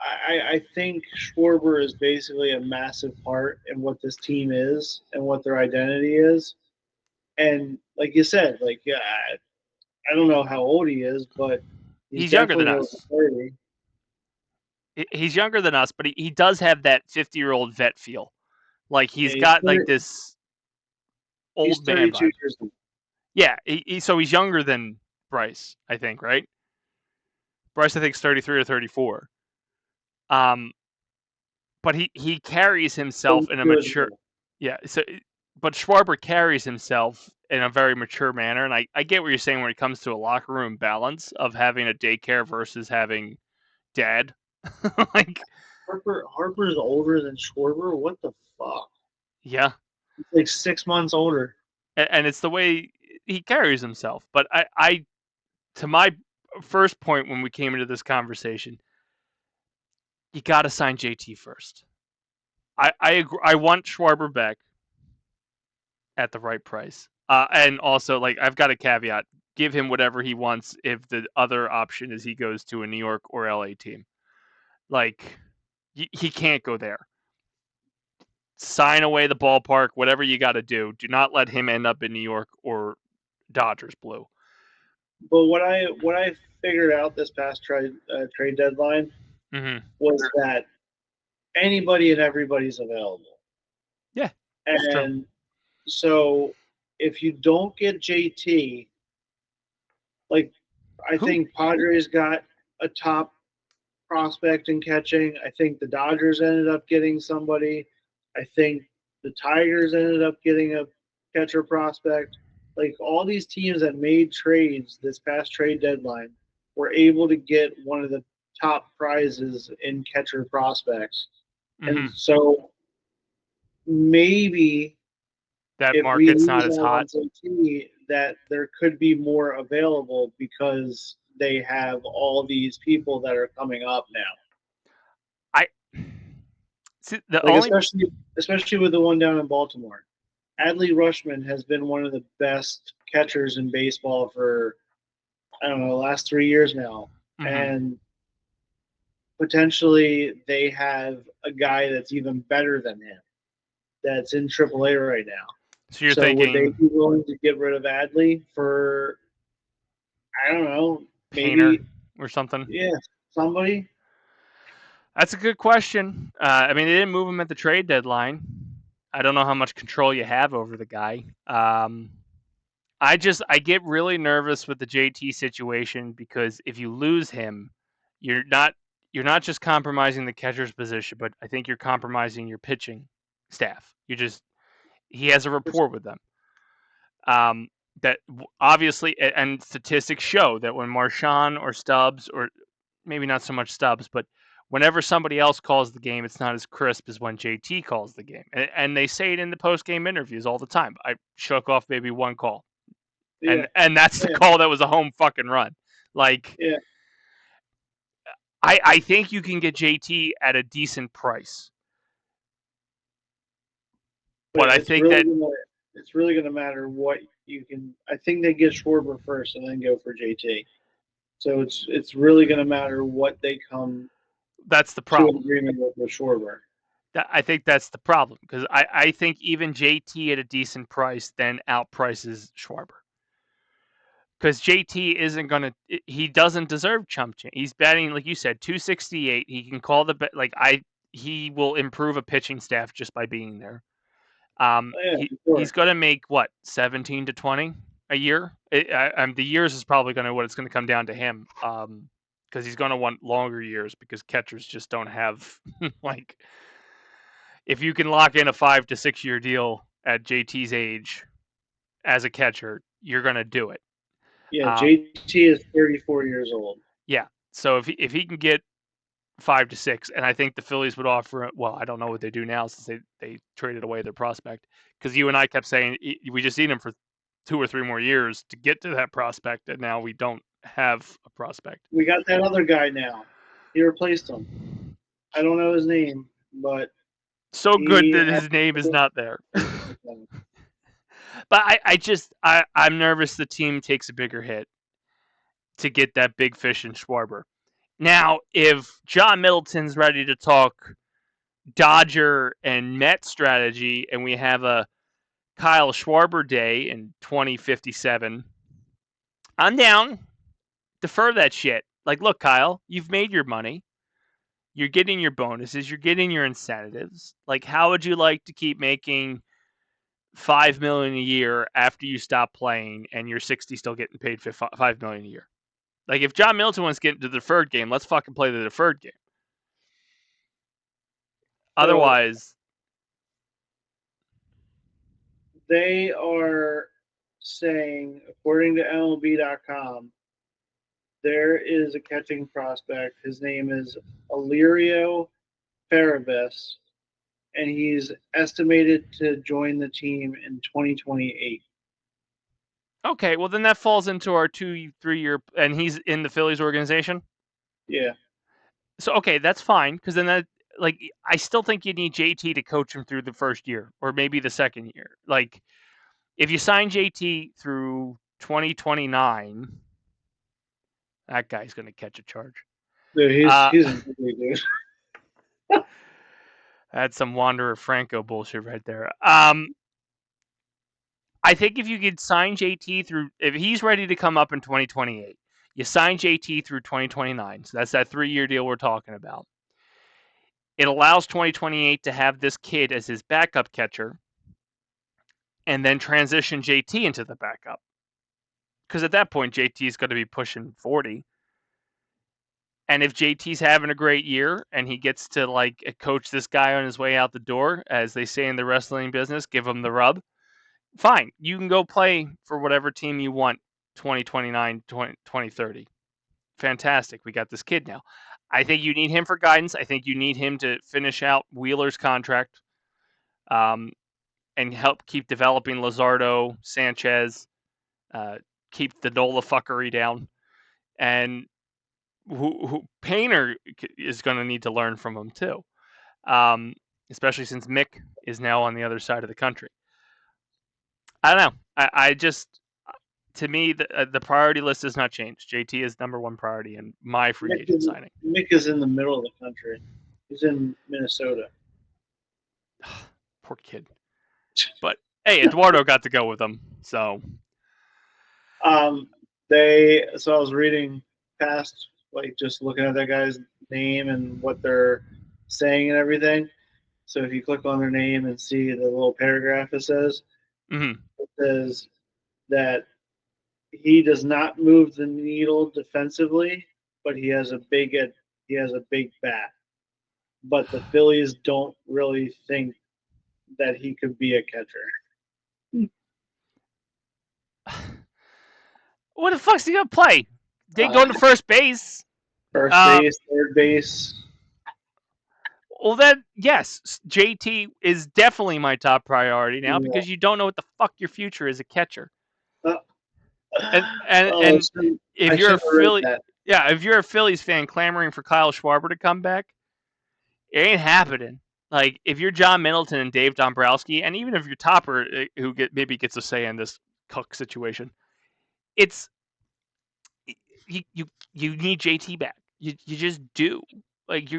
I think Schwarber is basically a massive part in what this team is and what their identity is. And like you said, like yeah, I don't know how old he is, but he's he's younger than definitely over us. 30. He's younger than us, but he does have that 50-year-old vet feel. Like Yeah, he's got like this he's old man 32 vibe. years old. Yeah, so he's younger than Bryce, I think, right? Bryce, I think, is 33 or 34. Um, but he carries himself in a 32 as mature, well. yeah. So, but Schwarber carries himself in a very mature manner, and I get what you're saying when it comes to a locker room balance of having a daycare versus having dad. Like, Harper's older than Schwarber. What the fuck? yeah, He's like 6 months older. and it's the way he carries himself. But I to my first point when we came into this conversation, you got to sign JT first. I agree, I want Schwarber back at the right price. And also, like, I've got a caveat: give him whatever he wants if the other option is he goes to a New York or LA team. Like, he can't go there. Sign away the ballpark, whatever you got to do. Do not let him end up in New York or Dodgers blue. But what I figured out this past trade deadline Mm-hmm. was that anybody and everybody's available. Yeah, it's true. And so if you don't get JT, like I Who? think Padres got a top prospect in catching. I think the Dodgers ended up getting somebody. I think the Tigers ended up getting a catcher prospect. Like all these teams that made trades this past trade deadline were able to get one of the top prizes in catcher prospects. And Mm-hmm. so maybe That if we market's not lose as out hot. on JT, that there could be more available because they have all these people that are coming up now. I see the Like only especially with the one down in Baltimore. Adley Rushman has been one of the best catchers in baseball for I don't know the last 3 years now, and potentially they have a guy that's even better than him that's in AAA right now. So you're So would they thinking be willing to get rid of Adley for I don't know, Painter maybe or something? yeah, somebody? That's a good question. I mean, they didn't move him at the trade deadline. I don't know how much control you have over the guy. I get really nervous with the JT situation because if you lose him, you're not just compromising the catcher's position, but I think you're compromising your pitching staff. He has a rapport with them. That obviously, and statistics show that when Marchand or Stubbs, or maybe not so much Stubbs, but whenever somebody else calls the game, it's not as crisp as when JT calls the game. And they say it in the post game interviews all the time. I shook off maybe one call, Yeah, and that's the yeah, call that was a home fucking run. Like yeah. I think you can get JT at a decent price, but But I think that it's really gonna matter what you can. I think they get Schwarber first and then go for JT. So it's really gonna matter what they come that's the to an problem. agreement with Schwarber. I think that's the problem because I think even JT at a decent price then outprices Schwarber. Because JT isn't gonna, he doesn't deserve chump change. He's batting like you said, 268. He can call he will improve a pitching staff just by being there. Oh, yeah, sure. He's gonna make what 17 to 20 a year. The years is probably gonna what it's gonna come down to him. Because he's gonna want longer years because catchers just don't have like if you can lock in a 5 to 6 year deal at JT's age as a catcher, you're gonna do it. Yeah, JT is 34 years old. Yeah. So if he can get 5 to 6, and I think the Phillies would offer. Well, I don't know what they do now since they traded away their prospect. Because you and I kept saying we just need him for 2 or 3 more years to get to that prospect, and now we don't have a prospect. We got that other guy now. He replaced him. I don't know his name, but So good he that his name is not there. But I'm nervous the team takes a bigger hit to get that big fish in Schwarber. Now, if John Middleton's ready to talk Dodger and Met strategy, and we have a Kyle Schwarber day in 2057, I'm down. Defer that shit. Like, look, Kyle, you've made your money. You're getting your bonuses. You're getting your incentives. Like, how would you like to keep making $5 million a year after you stop playing and you're 60 still getting paid $5 million a year? Like, if John Middleton wants to get into the deferred game, let's fucking play the deferred game. So Otherwise, they are saying, according to MLB.com, there is a catching prospect. His name is Illyrio Farabis, and he's estimated to join the team in 2028. okay, well then that falls into our 2-3 year, and he's in the Phillies organization. Yeah. So okay, that's fine because then that like I still think you need JT to coach him through the first year or maybe the second year. Like if you sign JT through 2029, that guy's going to catch a charge. Dude, Uh, he's a dude. that's some Wanderer Franco bullshit right there. I think if you could sign JT through, if he's ready to come up in 2028, you sign JT through 2029. So that's that 3-year deal we're talking about. It allows 2028 to have this kid as his backup catcher and then transition JT into the backup. Because at that point, JT is going to be pushing 40. And if JT's having a great year and he gets to like coach this guy on his way out the door, as they say in the wrestling business, give him the rub, fine. You can go play for whatever team you want 2029, 2030. Fantastic. We got this kid now. I think you need him for guidance. I think you need him to finish out Wheeler's contract and help keep developing Luzardo, Sanchez, keep the Nola fuckery down. and who Painter is going to need to learn from him too, especially since Mick is now on the other side of the country. I don't know. I just, to me, the priority list has not changed. JT is number one priority in my free agent signing. Mick is in the middle of the country. He's in Minnesota. Poor kid. But hey, Eduardo got to go with them, so. So I was reading past, like just looking at that guy's name and what they're saying and everything. So if you click on their name and see the little paragraph it says that he does not move the needle defensively, but he has a big bat. But the Phillies don't really think that he could be a catcher. What the fuck's he gonna play? They going to first base. First base, third base. Well, then, yes, JT is definitely my top priority now because you don't know what the fuck your future is a catcher. And if you're a Philly, if you're a Phillies fan clamoring for Kyle Schwarber to come back, it ain't happening. Like if you're John Middleton and Dave Dombrowski, and even if you're Topper, who maybe gets a say in this Cook situation, it's you need JT back. You just do. Like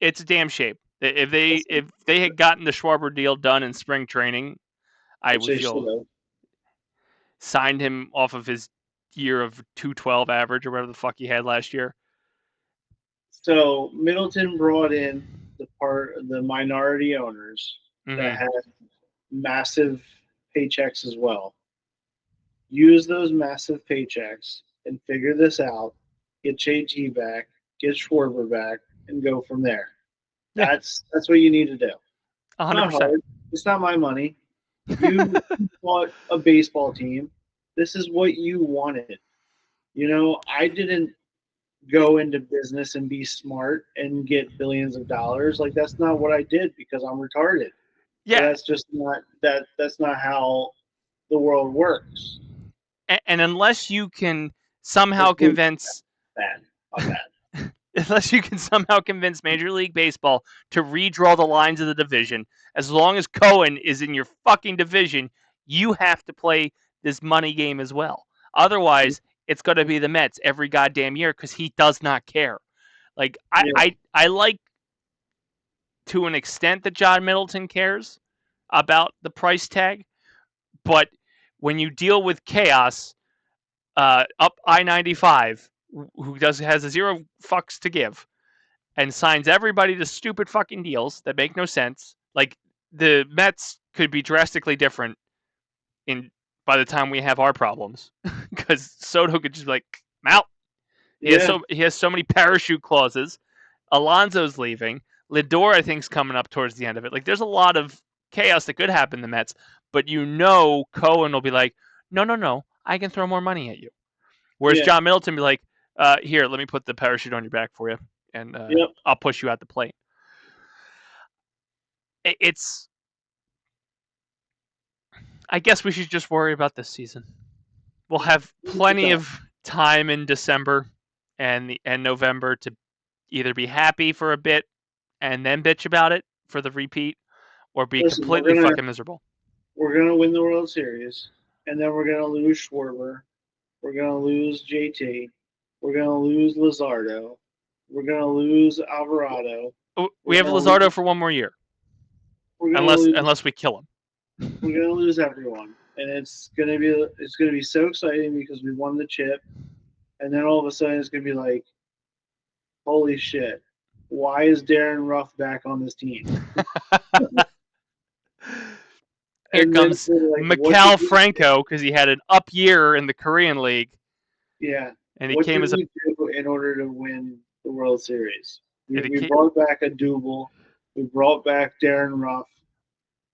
it's a damn shame. If they had gotten the Schwarber deal done in spring training, I would feel signed him off of his year of 212 average or whatever the fuck he had last year. So Middleton brought in the minority owners that had massive paychecks as well. Use those massive paychecks and figure this out. Get JT back, get Schwarber back, and go from there. Yeah. That's what you need to do. 100%. Not hard. It's not my money. You bought a baseball team. This is what you wanted. You know, I didn't go into business and be smart and get billions of dollars. Like that's not what I did because I'm retarded. Yeah, that's just not that's not how the world works. And unless you can somehow convince unless you can somehow convince Major League Baseball to redraw the lines of the division, as long as Cohen is in your fucking division, you have to play this money game as well. Otherwise, it's going to be the Mets every goddamn year because he does not care. Like I like to an extent that John Middleton cares about the price tag, but when you deal with chaos up I-95, who has a zero fucks to give, and signs everybody to stupid fucking deals that make no sense. Like the Mets could be drastically different by the time we have our problems, because Soto could just be like, I'm out. He has so many parachute clauses. Alonso's leaving. Lindor, I think, is coming up towards the end of it. Like there's a lot of chaos that could happen in the Mets, but Cohen will be like, no, I can throw more money at you. Whereas John Middleton be like, here, let me put the parachute on your back for you, and I'll push you at the plate. I guess we should just worry about this season. We'll have plenty of time in December and November to either be happy for a bit and then bitch about it for the repeat, or be completely fucking miserable. We're going to win the World Series, and then we're going to lose Schwarber. We're going to lose JT. We're going to lose Luzardo. We're going to lose Alvarado. We have Luzardo for one more year. Unless we kill him. We're going to lose everyone. And it's going to be so exciting because we won the chip. And then all of a sudden it's going to be like, holy shit. Why is Darren Ruff back on this team? Here comes Mikal Franco because he had an up year in the Korean League. Yeah. And he came as do in order to win the World Series? We brought back a Double. We brought back Darren Ruff.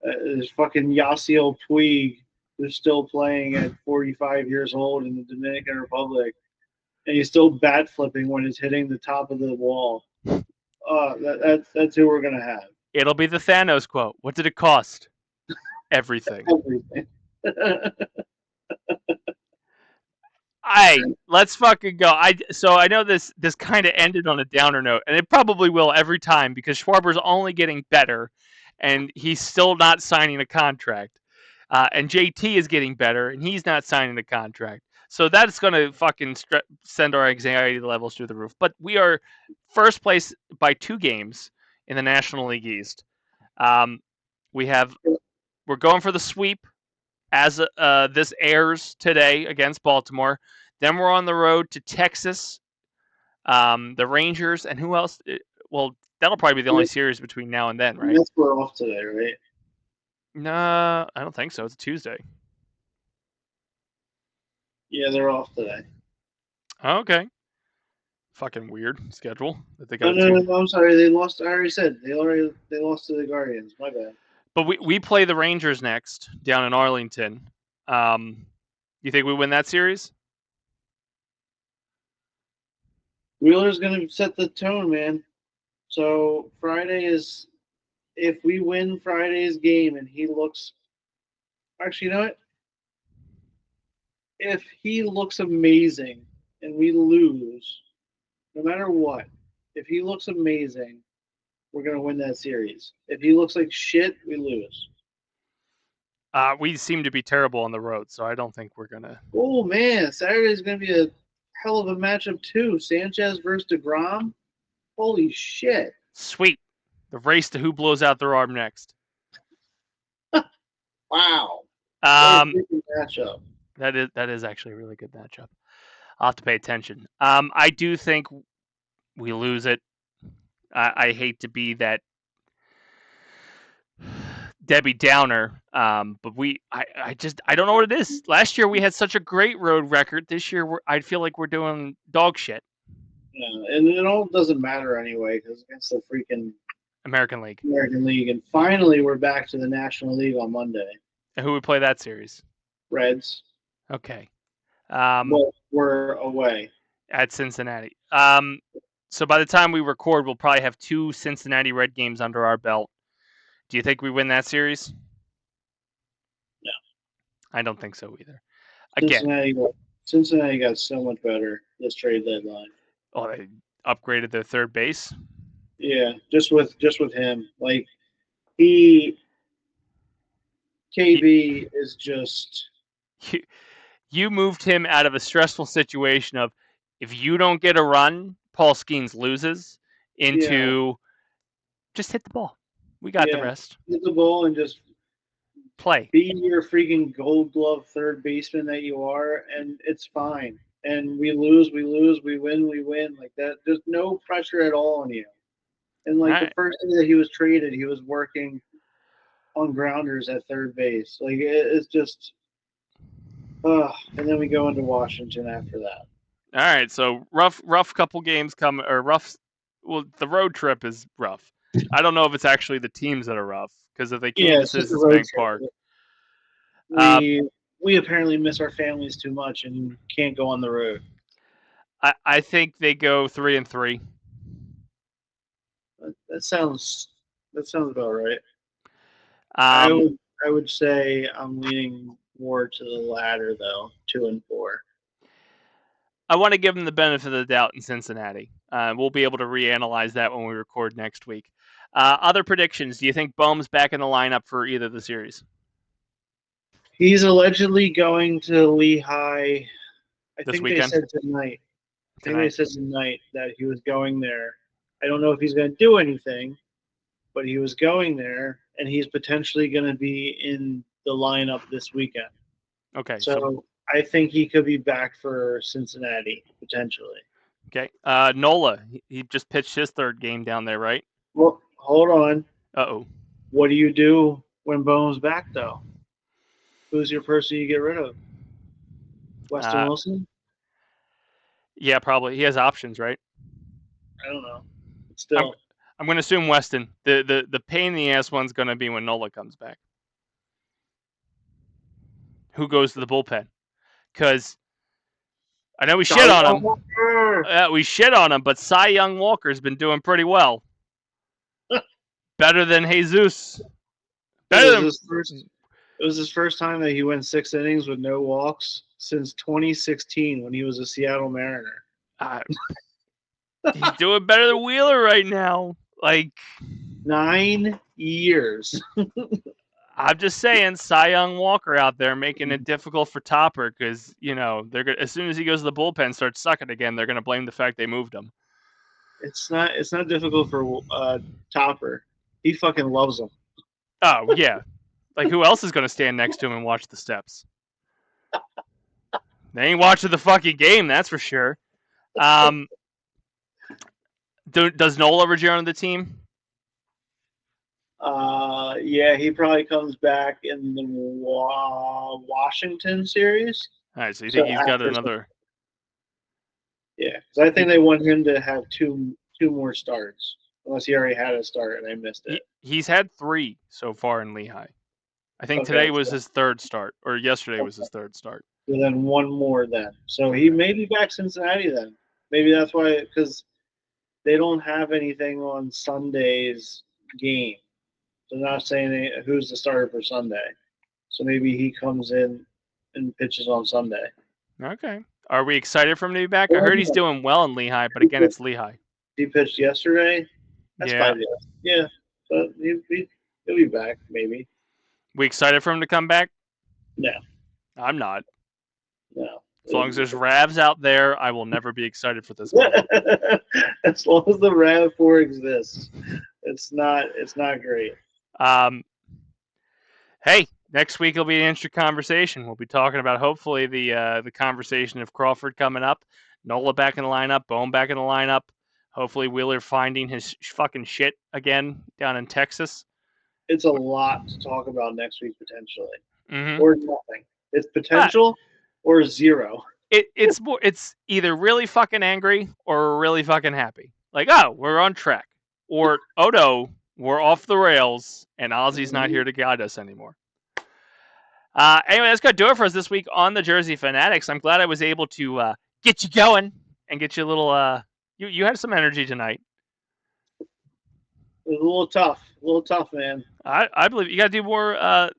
There's fucking Yasiel Puig, who's still playing at 45 years old in the Dominican Republic. And he's still bat flipping when he's hitting the top of the wall. That's who we're going to have. It'll be the Thanos quote. What did it cost? Everything. Everything. let's fucking go. So I know this kind of ended on a downer note, and it probably will every time because Schwarber's only getting better, and he's still not signing a contract. And JT is getting better, and he's not signing a contract. So that's going to fucking send our anxiety levels through the roof. But we are first place by 2 games in the National League East. We're going for the sweep as this airs today against Baltimore. Then we're on the road to Texas, the Rangers, and who else? Well, that'll probably be the only series between now and then, right? Mets were off today, right? No, I don't think so. It's a Tuesday. Yeah, they're off today. Okay. Fucking weird schedule that they Oh, got. no, I'm sorry. They lost. I already said they lost to the Guardians. My bad. But we play the Rangers next down in Arlington. You think we win that series? Wheeler's going to set the tone, man. So Friday is, if we win Friday's game and he looks, actually, you know what? If he looks amazing and we lose, no matter what, if he looks amazing, we're going to win that series. If he looks like shit, we lose. We seem to be terrible on the road, so I don't think we're going to. Oh, man. Saturday's going to be a hell of a matchup, too. Sanchez versus DeGrom. Holy shit. Sweet. The race to who blows out their arm next. Wow. What a good matchup. That is actually a really good matchup. I'll have to pay attention. I do think we lose it. I hate to be that Debbie Downer, but I don't know what it is. Last year we had such a great road record. This year I feel like we're doing dog shit. Yeah, and it all doesn't matter anyway because against the freaking American League. And finally we're back to the National League on Monday. And who would play that series? Reds. Okay. Well, we're away at Cincinnati. So by the time we record, we'll probably have 2 Cincinnati Red games under our belt. Do you think we win that series? No. I don't think so either. Cincinnati got so much better this trade deadline. Oh, they upgraded their third base? Yeah, just with him. Like KB is just you moved him out of a stressful situation of if you don't get a run, Paul Skeens loses into just hit the ball. We got the rest. Hit the ball and just play. Be your freaking Gold Glove third baseman that you are, and it's fine. And we lose, we win, we win. Like that, there's no pressure at all on you. And like the first day that he was traded, he was working on grounders at third base. Like it's just, and then we go into Washington after that. All right, so rough couple games come or rough. Well, the road trip is rough. I don't know if it's actually the teams that are rough because if they can't, this is Bank Park. We apparently miss our families too much and can't go on the road. I think they go 3-3. That sounds about right. I would say I'm leaning more to the latter though, 2-4. I want to give them the benefit of the doubt in Cincinnati. We'll be able to reanalyze that when we record next week. Other predictions. Do you think Bohm's back in the lineup for either of the series? He's allegedly going to Lehigh. I think weekend? They said tonight. They said tonight that he was going there. I don't know if he's going to do anything, but he was going there, and he's potentially going to be in the lineup this weekend. Okay. So I think he could be back for Cincinnati, potentially. Okay. Nola, he just pitched his third game down there, right? Well, hold on. Uh-oh. What do you do when Bohm's back, though? Who's your person you get rid of? Weston Wilson? Yeah, probably. He has options, right? I don't know. Still. I'm going to assume Weston. The pain in the ass one's going to be when Nola comes back. Who goes to the bullpen? Because I know we shit on him. We shit on him, but Cy Young Walker's been doing pretty well. Better than Jesus. It It was his first time that he went 6 innings with no walks since 2016 when he was a Seattle Mariner. He's doing better than Wheeler right now. Like 9 years. I'm just saying, Cy Young Walker out there making it difficult for Topper because they're gonna, as soon as he goes to the bullpen, starts sucking again, they're gonna blame the fact they moved him. It's not difficult for Topper. He fucking loves him. Oh yeah, like who else is gonna stand next to him and watch the steps? They ain't watching the fucking game, that's for sure. Does Nola return to the team? Yeah, he probably comes back in the Washington series. All right, so you think he's got another? Yeah, because I think they want him to have two more starts, unless he already had a start and I missed it. He's had 3 so far in Lehigh. I think today was his 3rd start, or yesterday was his 3rd start. So then one more then. So he may be back Cincinnati then. Maybe that's why, because they don't have anything on Sunday's game. They're not saying who's the starter for Sunday. So maybe he comes in and pitches on Sunday. Okay. Are we excited for him to be back? I heard he's doing well in Lehigh, but again, it's Lehigh. He pitched yesterday. That's 5 days. Yeah. But he'll be back, maybe. We excited for him to come back? No. I'm not. No. As long as there's Ravs out there, I will never be excited for this one. As long as the RAV4 exists, it's not great. Hey, next week will be an interesting conversation. We'll be talking about hopefully the conversation of Crawford coming up, Nola back in the lineup, Bohm back in the lineup. Hopefully Wheeler finding his fucking shit again down in Texas. It's a lot to talk about next week potentially, mm-hmm. or nothing. It's potential or zero. It's either really fucking angry or really fucking happy. Like, oh, we're on track, or oh no, we're off the rails, and Ozzy's not here to guide us anymore. Anyway, that's going to do it for us this week on the Jersey Fanatics. I'm glad I was able to get you going and get you a little. You had some energy tonight. It was a little tough, man. I believe you got to do more.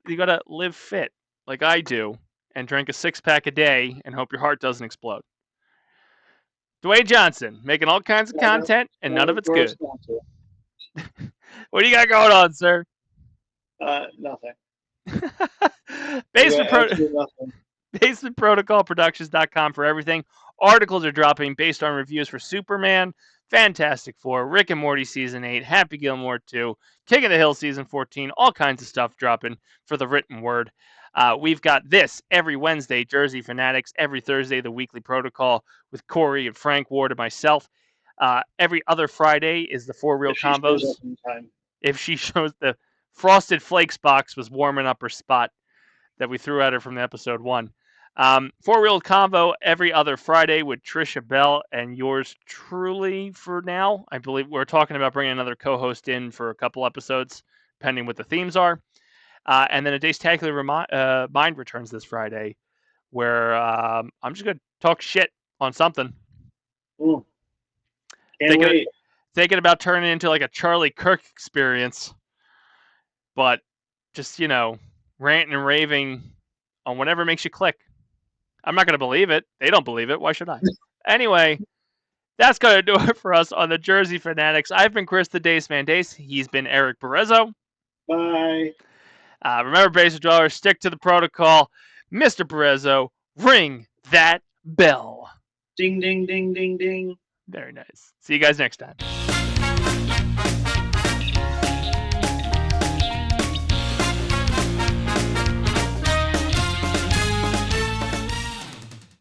You got to live fit like I do, and drink a 6-pack a day, and hope your heart doesn't explode. Dwayne Johnson making all kinds of content, and none of it's good. What do you got going on, sir? Nothing. BasementProtocolProductions.com for everything. Articles are dropping based on reviews for Superman, Fantastic Four, Rick and Morty Season 8, Happy Gilmore 2, King of the Hill Season 14, all kinds of stuff dropping for the written word. We've got this every Wednesday, Jersey Fanatics, every Thursday, the Weekly Protocol with Corey and Frank Ward and myself. Every other Friday is the 4 Real Combos. If she shows, the Frosted Flakes box was warming up her spot that we threw at her from the episode 1. 4 Real Combo every other Friday with Trisha Bell and yours truly for now. I believe we're talking about bringing another co-host in for a couple episodes, depending what the themes are. And then a Dace Tacular Mind returns this Friday, where I'm just going to talk shit on something. Can't wait. Thinking about turning into like a Charlie Kirk experience, but just, ranting and raving on whatever makes you click. I'm not going to believe it. They don't believe it. Why should I? Anyway, that's going to do it for us on the Jersey Fanatics. I've been Chris the Dace Man Dace. He's been Erik Barrezo. Bye. Remember, base dwellers, stick to the protocol. Mr. Barrezo, ring that bell. Ding, ding, ding, ding, ding. Very nice. See you guys next time.